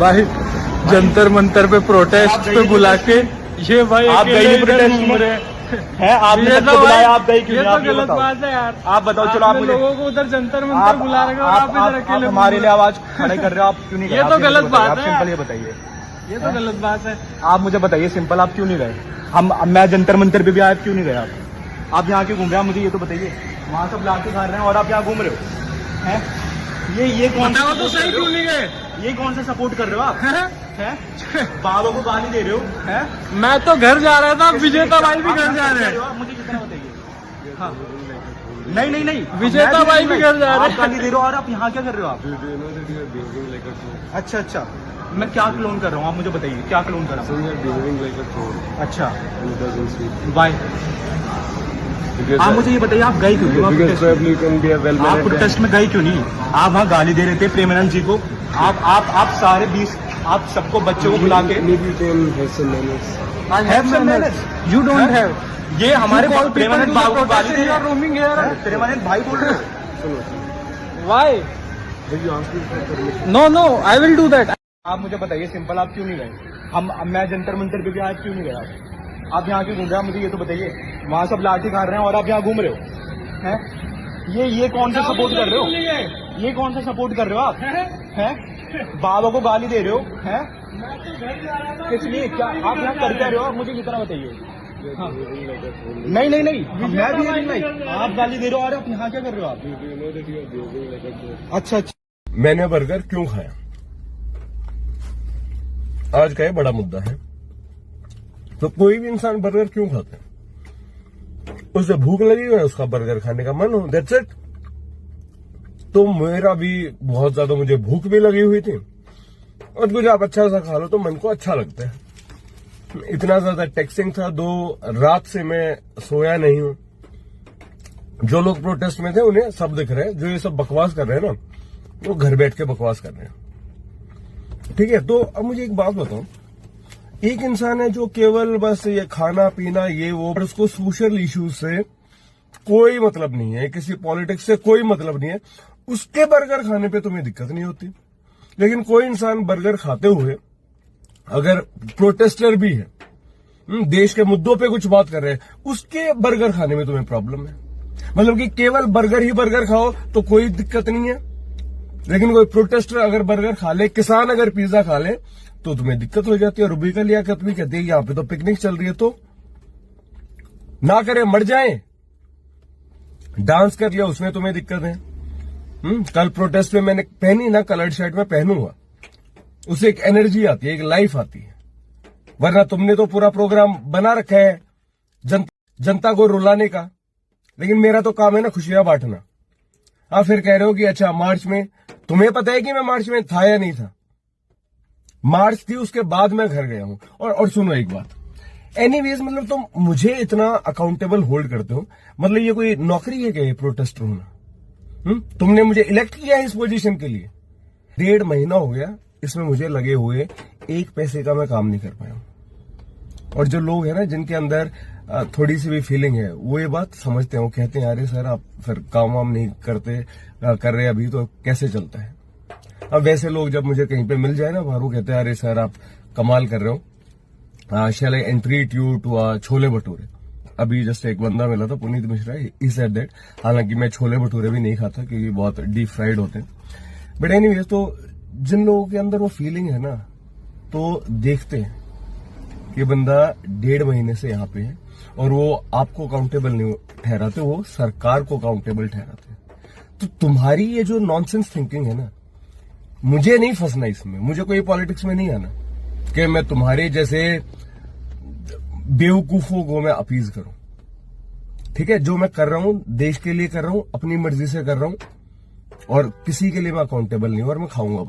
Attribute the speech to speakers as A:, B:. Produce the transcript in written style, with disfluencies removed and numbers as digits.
A: भाई जंतर मंतर पे प्रोटेस्ट पे बुला के ये भाई
B: आप गए नहीं प्रोटेस्ट
A: घूम
B: में?
A: रहे
B: है आपने
A: ये
B: सबको
A: तो
B: बुलाया,
A: भाई
B: आप गए क्यों
A: ये
B: नहीं?
A: तो
B: आप ये
A: गलत
B: बताओ।
A: बात है यार।
B: आप बताओ, चलो आप
A: आपने
B: मुझे
A: लोगों को उधर जंतर मंतर बुला रहे हो और आप इधर अकेले
B: हमारे लिए आवाज खड़े कर रहे हो, आप क्यों नहीं गए?
A: ये तो
B: आप
A: गलत बात
B: आप
A: है।
B: सिंपल ये बताइए,
A: ये तो गलत बात है।
B: आप मुझे बताइए सिंपल, आप क्यों नहीं गए? मैं जंतर मंतर पे भी आया, क्यों नहीं गए आप यहाँ क्यों घूम रहे हैं? मुझे ये तो बताइए, वहाँ सब लाठी खा रहे हैं और आप यहाँ घूम रहे हो हैं? ये कौन सा
A: तो सही क्यों नहीं गए?
B: ये कौन सा सपोर्ट कर रहे हो आप हैं? बाबा को गाली दे रहे हो हैं?
A: मैं तो घर जा रहा था, विजेता भाई भी घर जा रहे हैं।
B: आप मुझे कितना बताइए। हाँ। नहीं
A: विजेता भाई भी घर जा रहे हैं।
B: आप गाली दे रहे हो और आप यहाँ क्या कर रहे हो आप? अच्छा, मैं क्या क्लोन कर रहा हूँ, आप मुझे बताइए क्या क्लोन कर रहा हूँ? अच्छा, बाय। आप मुझे ये बताइए, आप गए क्यों नहीं? आप प्रोटेस्ट में गए क्यों नहीं? आप वहाँ गाली दे रहे थे प्रेमानंद जी को। आप सारे 20 आप सबको बच्चों को बुला के
A: यू डोंट हैव।
B: ये हमारे प्रेमानंद बाबू को गाली दे रहे हैं।
A: Roaming here.
B: प्रेमानंद भाई बोल रहे हो।
A: Why? No I will do that.
B: आप मुझे बताइए सिंपल, आप क्यों नहीं गए? मैं जंतर मंतर पे भी आज क्यों नहीं गया? आप यहाँ क्यों घूम रहे हैं? मुझे ये तो बताइए, वहाँ सब लाठी खा रहे हैं और आप यहाँ घूम रहे हो हैं? ये कौन सा सपोर्ट कर रहे हो? ये कौन सा सपोर्ट कर रहे हो आप हैं? बाबा को गाली दे रहे हो हैं? किस लिए? क्या आप यहाँ कर क्या रहे हो? आप मुझे कितना बताइए। हाँ। नहीं मैं भी नहीं, आप गाली दे रहे हो और आप यहाँ क्या कर रहे हो आप? अच्छा,
C: मैंने बर्गर क्यों खाया, आज का ये बड़ा मुद्दा है। तो कोई भी इंसान बर्गर क्यों खाता है? उसे भूख लगी है, उसका बर्गर खाने का मन हो, दैट्स इट। तो मेरा भी बहुत ज्यादा, मुझे भूख भी लगी हुई थी और कुछ आप अच्छा सा खा लो तो मन को अच्छा लगता है। इतना ज्यादा टैक्सिंग था, 2 रात से मैं सोया नहीं हूं। जो लोग प्रोटेस्ट में थे उन्हें सब दिख रहे हैं, जो ये सब बकवास कर रहे हैं ना, वो घर बैठ के बकवास कर रहे हैं। ठीक है, तो अब मुझे एक बात बताओ, एक इंसान है जो केवल बस ये खाना पीना ये वो, पर उसको सोशल इश्यूज से कोई मतलब नहीं है, किसी पॉलिटिक्स से कोई मतलब नहीं है, उसके बर्गर खाने पे तुम्हें दिक्कत नहीं होती। लेकिन कोई इंसान बर्गर खाते हुए अगर प्रोटेस्टर भी है, देश के मुद्दों पे कुछ बात कर रहे हैं, उसके बर्गर खाने में तुम्हें प्रॉब्लम है। मतलब कि केवल बर्गर ही बर्गर खाओ तो कोई दिक्कत नहीं है, लेकिन कोई प्रोटेस्टर अगर बर्गर खा ले, किसान अगर पिज्जा खा ले तो तुम्हें दिक्कत हो जाती है। और रुबिका लियाकत भी कहती है यहां पे तो पिकनिक चल रही है, तो ना करे मर जाए, डांस कर लिया उसमें तुम्हें दिक्कत है। कल प्रोटेस्ट में मैंने पहनी ना कलर्ड शर्ट में पहनूंगा, उसे एक एनर्जी आती है, एक लाइफ आती है। वरना तुमने तो पूरा प्रोग्राम बना रखा है जनता को रुलाने का, लेकिन मेरा तो काम है ना खुशियां बांटना। आप फिर कह रहे हो कि अच्छा मार्च में, तुम्हें पता है कि मैं मार्च में था या नहीं था? मार्च थी, उसके बाद मैं घर गया हूं। और सुनो एक बात, एनीवेज मतलब तुम मुझे इतना अकाउंटेबल होल्ड करते हो, मतलब ये कोई नौकरी है क्या ये प्रोटेस्टर होना? तुमने मुझे इलेक्ट किया है इस पोजीशन के लिए। 1.5 महीना हो गया इसमें मुझे लगे हुए, 1 पैसे का मैं काम नहीं कर पाया। और जो लोग हैं ना जिनके अंदर थोड़ी सी भी फीलिंग है, वो ये बात समझते हैं, वो कहते हैं अरे सर आप फिर काम वाम नहीं कर रहे अभी तो कैसे चलता है। अब वैसे लोग जब मुझे कहीं पे मिल जाए ना बाहर, वो कहते हैं अरे सर आप कमाल कर रहे हो, शैल आई एंट्रीट यू टू छोले भटूरे। अभी जस्ट एक बंदा मिला था, Puneet Mishra, he said that. हालांकि मैं छोले भटूरे भी नहीं खाता क्योंकि बहुत डीप फ्राइड होते हैं, बट एनीवेज तो जिन लोगों के अंदर वो फीलिंग है ना, तो देखते हैं कि बंदा 1.5 महीने से यहाँ पे है और वो आपको अकाउंटेबल नहीं ठहराते, वो सरकार को अकाउंटेबल ठहराते। तो तुम्हारी ये जो नॉनसेंस थिंकिंग है ना, मुझे नहीं फंसना इसमें, मुझे कोई पॉलिटिक्स में नहीं आना कि मैं तुम्हारे जैसे बेवकूफों को मैं अपीज करूं। ठीक है, जो मैं कर रहा हूं देश के लिए कर रहा हूं, अपनी मर्जी से कर रहा हूं और किसी के लिए मैं अकाउंटेबल नहीं हूं और मैं खाऊंगा।